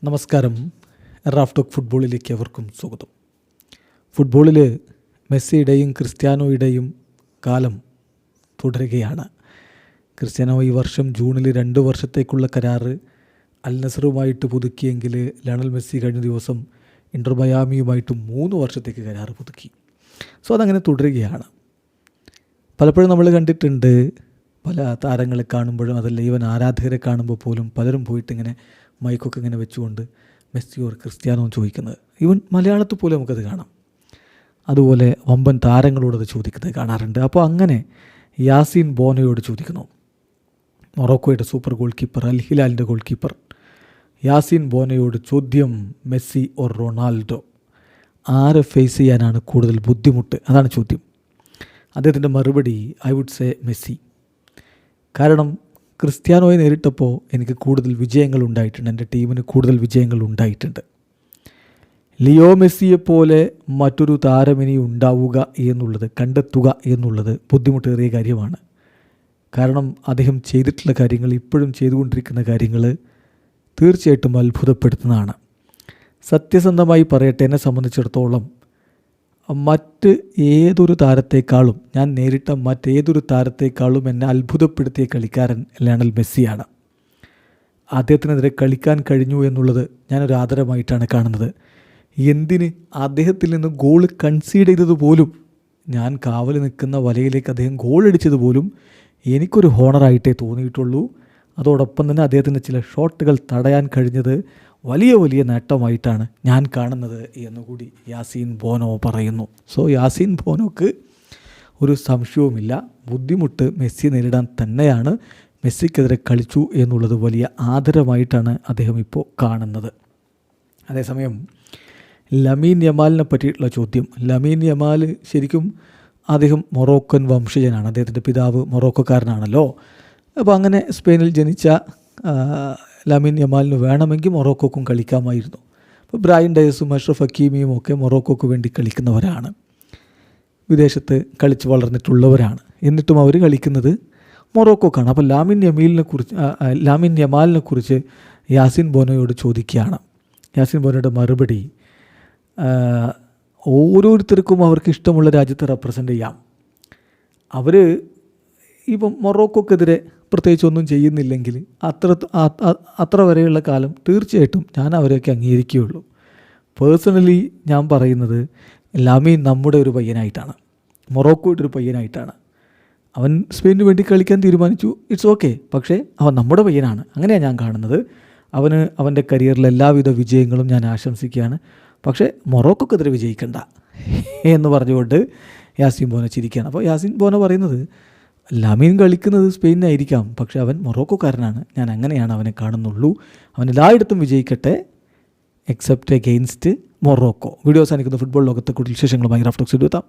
നമസ്കാരം. Raf talk ഫുട്ബോളിലേക്ക് അവർക്കും സ്വാഗതം. ഫുട്ബോളിൽ മെസ്സിയുടെയും ക്രിസ്ത്യാനോയുടെയും കാലം തുടരുകയാണ്. ക്രിസ്ത്യാനോ ഈ വർഷം ജൂണിൽ 2 വർഷത്തേക്കുള്ള കരാറ് അൽ നസറുമായിട്ട് പുതുക്കിയെങ്കിൽ ലയണൽ മെസ്സി കഴിഞ്ഞ ദിവസം ഇൻ്റർ മയാമിയുമായിട്ട് 3 വർഷത്തേക്ക് കരാറ് പുതുക്കി. സോ അതങ്ങനെ തുടരുകയാണ്. പലപ്പോഴും നമ്മൾ കണ്ടിട്ടുണ്ട്, പല താരങ്ങളെ കാണുമ്പോഴും അതല്ല ഈവൻ ആരാധകരെ കാണുമ്പോൾ പോലും പലരും പോയിട്ടിങ്ങനെ മൈക്കൊക്കെ ഇങ്ങനെ വെച്ചുകൊണ്ട് മെസ്സി ഓർ ക്രിസ്ത്യാനോ എന്ന് ചോദിക്കുന്നത്. ഈവൻ മലയാളത്തിൽ പോലും നമുക്കത് കാണാം. അതുപോലെ വമ്പൻ താരങ്ങളോടത് ചോദിക്കുന്നത് കാണാറുണ്ട്. അപ്പോൾ അങ്ങനെ യാസീൻ ബോനോയോട് ചോദിക്കുന്നു. മൊറോക്കോയുടെ സൂപ്പർ ഗോൾ കീപ്പർ, അൽ ഹിലാലിൻ്റെ ഗോൾ കീപ്പർ യാസീൻ ബോനോയോട് ചോദ്യം: മെസ്സി ഓർ റൊണാൾഡോ, ആരെ ഫേസ് ചെയ്യാനാണ് കൂടുതൽ ബുദ്ധിമുട്ട്? അതാണ് ചോദ്യം. അദ്ദേഹത്തിൻ്റെ മറുപടി: ഐ വുഡ് സേ മെസ്സി. കാരണം ക്രിസ്ത്യാനോയെ നേരിട്ടപ്പോൾ എനിക്ക് കൂടുതൽ വിജയങ്ങൾ ഉണ്ടായിട്ടുണ്ട്, എൻ്റെ ടീമിന് കൂടുതൽ വിജയങ്ങൾ ഉണ്ടായിട്ടുണ്ട്. ലിയോ മെസ്സിയെപ്പോലെ മറ്റൊരു താരമിനി ഉണ്ടാവുക എന്നുള്ളത്, കണ്ടെത്തുക എന്നുള്ളത് ബുദ്ധിമുട്ടേറിയ കാര്യമാണ്. കാരണം അദ്ദേഹം ചെയ്തിട്ടുള്ള കാര്യങ്ങൾ, ഇപ്പോഴും ചെയ്തുകൊണ്ടിരിക്കുന്ന കാര്യങ്ങൾ തീർച്ചയായിട്ടും അത്ഭുതപ്പെടുത്തുന്നതാണ്. സത്യസന്ധമായി പറയട്ടെ, എന്നെ സംബന്ധിച്ചിടത്തോളം മറ്റ് ഏതൊരു താരത്തെക്കാളും, ഞാൻ നേരിട്ട മറ്റേതൊരു താരത്തെക്കാളും എന്നെ അത്ഭുതപ്പെടുത്തിയ കളിക്കാരൻ ലയണൽ മെസ്സിയാണ്. അദ്ദേഹത്തിനെതിരെ കളിക്കാൻ കഴിഞ്ഞു എന്നുള്ളത് ഞാനൊരു ആദരമായിട്ടാണ് കാണുന്നത്. എന്തിന്, അദ്ദേഹത്തിൽ നിന്ന് ഗോൾ കൺസീഡ് ചെയ്തതുപോലും, ഞാൻ കാവൽ നിൽക്കുന്ന വലയിലേക്ക് അദ്ദേഹം ഗോൾ അടിച്ചതുപോലും എനിക്കൊരു ഹോണറായിട്ടേ തോന്നിയിട്ടുള്ളൂ. അതോടൊപ്പം തന്നെ അദ്ദേഹത്തിൻ്റെ ചില ഷോട്ടുകൾ തടയാൻ കഴിഞ്ഞത് വലിയ നേട്ടമായിട്ടാണ് ഞാൻ കാണുന്നത് എന്നുകൂടി യാസീൻ ബോനോ പറയുന്നു. സോ യാസീൻ ബോനോക്ക് ഒരു സംശയവുമില്ല, ബുദ്ധിമുട്ട് മെസ്സി നേരിടാൻ തന്നെയാണ്. മെസ്സിക്കെതിരെ കളിച്ചു എന്നുള്ളത് വലിയ ആദരമായിട്ടാണ് അദ്ദേഹം ഇപ്പോൾ കാണുന്നത്. അതേസമയം ലമീൻ യമാലിനെ പറ്റിയിട്ടുള്ള ചോദ്യം. ലമീൻ യമാൽ ശരിക്കും അദ്ദേഹം മൊറോക്കൻ വംശജനാണ്. അദ്ദേഹത്തിൻ്റെ പിതാവ് മൊറോക്കോക്കാരനാണല്ലോ. അപ്പോൾ അങ്ങനെ സ്പെയിനിൽ ജനിച്ച ലമീൻ യമാലിന് വേണമെങ്കിൽ മൊറോക്കോക്കും കളിക്കാമായിരുന്നു. ഇപ്പോൾ ബ്രയൻ ഡയസും അഷ്റഫ് ഹക്കീമിയും ഒക്കെ മൊറോക്കോക്ക് വേണ്ടി കളിക്കുന്നവരാണ്, വിദേശത്ത് കളിച്ച് വളർന്നിട്ടുള്ളവരാണ്. എന്നിട്ടും അവർ കളിക്കുന്നത് മൊറോക്കോക്കാണ്. അപ്പോൾ ലാമിൻ യമാലിനെ കുറിച്ച് യാസീൻ ബോനോയോട് ചോദിക്കുകയാണ്. യാസീൻ ബോനോയുടെ മറുപടി: ഓരോരുത്തർക്കും അവർക്ക് ഇഷ്ടമുള്ള രാജ്യത്തെ റെപ്രസെൻ്റ് ചെയ്യാം. അവർ ഇപ്പം മൊറോക്കോക്കെതിരെ പ്രത്യേകിച്ച് ഒന്നും ചെയ്യുന്നില്ലെങ്കിൽ അത്ര വരെയുള്ള കാലം തീർച്ചയായിട്ടും ഞാൻ അവരെയൊക്കെ അംഗീകരിക്കുകയുള്ളൂ. പേഴ്സണലി ഞാൻ പറയുന്നത്, ലാമീൻ നമ്മുടെ ഒരു പയ്യനായിട്ടാണ്, മൊറോക്കോയുടെ ഒരു പയ്യനായിട്ടാണ്. അവൻ സ്പെയിനിന് വേണ്ടി കളിക്കാൻ തീരുമാനിച്ചു, ഇറ്റ്സ് ഓക്കെ. പക്ഷേ അവൻ നമ്മുടെ പയ്യനാണ്, അങ്ങനെയാണ് ഞാൻ കാണുന്നത്. അവന് അവൻ്റെ കരിയറിൽ എല്ലാവിധ വിജയങ്ങളും ഞാൻ ആശംസിക്കുകയാണ്. പക്ഷേ മൊറോക്കോക്കെതിരെ വിജയിക്കണ്ട എന്ന് പറഞ്ഞുകൊണ്ട് യാസീൻ ബോനോ ചിരിക്കുകയാണ്. അപ്പോൾ യാസീൻ ബോനോ പറയുന്നത്, ലാമീൻ കളിക്കുന്നത് സ്പെയിനായിരിക്കാം, പക്ഷേ അവൻ മൊറോക്കോക്കാരനാണ്, ഞാൻ അങ്ങനെയാണ് അവനെ കാണുന്നുള്ളൂ. അവൻ എല്ലായിടത്തും വിജയിക്കട്ടെ, എക്സെപ്റ്റ് അഗെയിൻസ്റ്റ് മൊറോക്കോ. വീഡിയോ അവസാനിക്കുന്ന ഫുട്ബോൾ ലോകത്തെ കൂടുതൽ വിശേഷങ്ങളുമായി റാഫ് ടോക്സ് എത്താം.